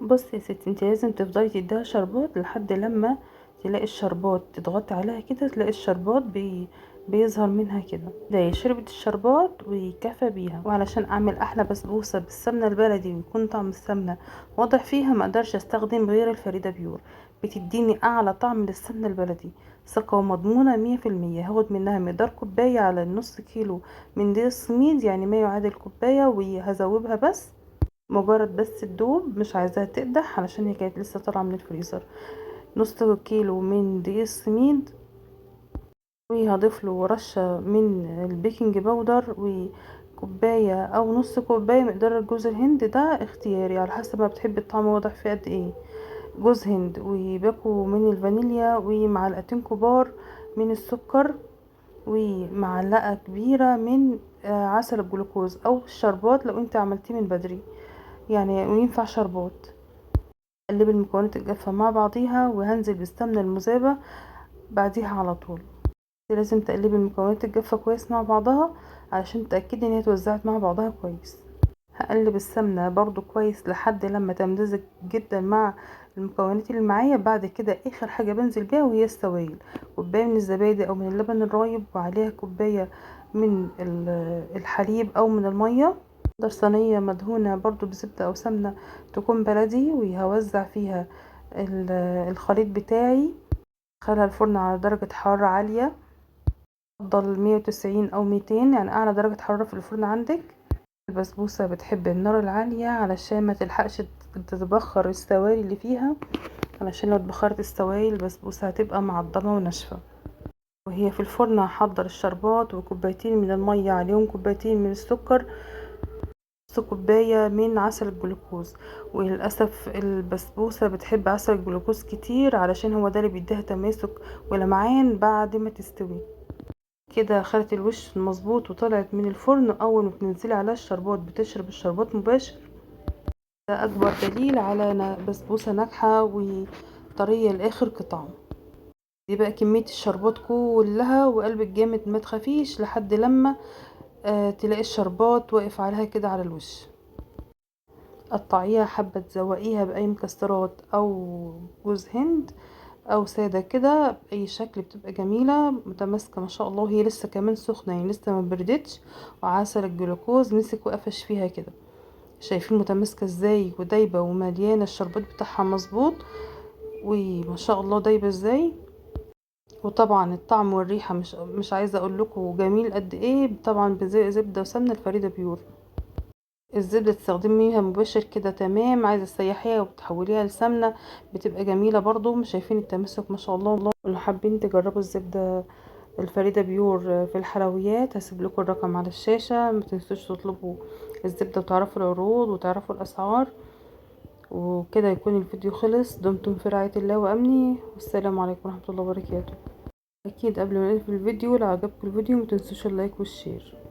بصي يا ستي، انت لازم تفضلي تديها شربات لحد لما تلاقي الشربات تضغطي عليها كده، تلاقي الشربات بيظهر منها كده. ده شربت الشربات وكفى بيها. وعلشان اعمل احلى بسبوسه بالسمنه البلدي ويكون طعم السمنه واضح فيها، ما اقدرش استخدم غير الفريده بيور. بتديني اعلى طعم للسمنه البلدي، ثقه ومضمونه 100%. هاخد منها مقدار كوبايه على النص كيلو من دقيق السميد، يعني ما يعادل كوبايه، وهذوبها بس مجرد بس تدوب، مش عايزاها تقدح علشان هي كانت لسه طالعه من الفريزر. نص كيلو من دقيق السميد، وهضيف له رشه من البيكنج باودر، وكوبايه او نص كوبايه مقدار جوز الهند. ده اختياري على حسب ما بتحبي الطعم واضح فيه قد ايه. جوز هند، وباكو من الفانيليا، ومعلقتين كبار من السكر، ومعلقه كبيره من عسل الجلوكوز او الشربات لو انت عملتيه من بدري يعني، وينفع شربات. اقلب المكونات الجافة مع بعضيها، وهنزل بالسمنة المذابة بعديها على طول. لازم تقلبي المكونات الجافة كويس مع بعضها علشان تتأكدي ان هي اتوزعت مع بعضها كويس. هقلب السمنة برضو كويس لحد لما تمتزج جدا مع المكونات اللي معايا. بعد كده اخر حاجة بنزل بيها وهي السوائل، كوباية من الزبادي او من اللبن الرايب، وعليها كوباية من الحليب او من المية. صينية مدهونة برضو بزبدة او سمنة تكون بلدي، وهوزع فيها الخليط بتاعي. ادخلها الفرن على درجة حرارة عالية، افضل 190 او 200، يعني اعلى درجة حرارة في الفرن عندك. البسبوسة بتحب النار العالية علشان ما تلحقش تتبخر السوائل اللي فيها، علشان لو اتبخرت السوائل البسبوسة هتبقى معضمة وناشفة. وهي في الفرن هحضر الشربات، وكوبايتين من المية عليهم كوبايتين من السكر، نص كوباية من عسل الجلوكوز. وللأسف البسبوسة بتحب عسل الجلوكوز كتير علشان هو ده اللي بيديها تماسك ولمعان بعد ما تستوي. كده خدت الوش المظبوط وطلعت من الفرن. أول ما بتنزلي عليها الشربات بتشرب الشربات مباشر. ده أكبر دليل على بسبوسة ناجحة وطرية لآخر قطعة. دي بقى كمية الشربات كلها، وقلبك جامد ما تخافيش لحد لما تلاقي الشربات واقف عليها كده على الوش. قطعيها حبة، تزوقيها بأي مكسرات أو جوز هند أو سادة كده بأي شكل، بتبقى جميلة متماسكة ما شاء الله. وهي لسه كمان سخنة، يعني لسه ما بردتش، وعسل الجلوكوز مسك وقفش فيها كده. شايفين متماسكة ازاي ودايبة ومليانة، الشربات بتاعها مظبوط وما شاء الله دايبة ازاي. وطبعا الطعم والريحة مش عايزة اقول لكم جميل قد ايه. طبعا بزبدة وسمنة الفريدة بيور. الزبدة تستخدميها مباشر كده تمام، عايزة تسيحيها وتحوليها لسمنة بتبقى جميلة برضو. مش شايفين التماسك ما شاء الله. لو حابين تجربوا الزبدة الفريدة بيور في الحلويات، هسيب لكم الرقم على الشاشة. ما تنسوش تطلبوا الزبدة وتعرفوا العروض وتعرفوا الأسعار. وكده يكون الفيديو خلص. دمتم في رعاية الله وأمنه، والسلام عليكم ورحمة الله وبركاته. أكيد قبل ما نقفل الفيديو، لو عجبكم الفيديو ما تنسوش اللايك والشير.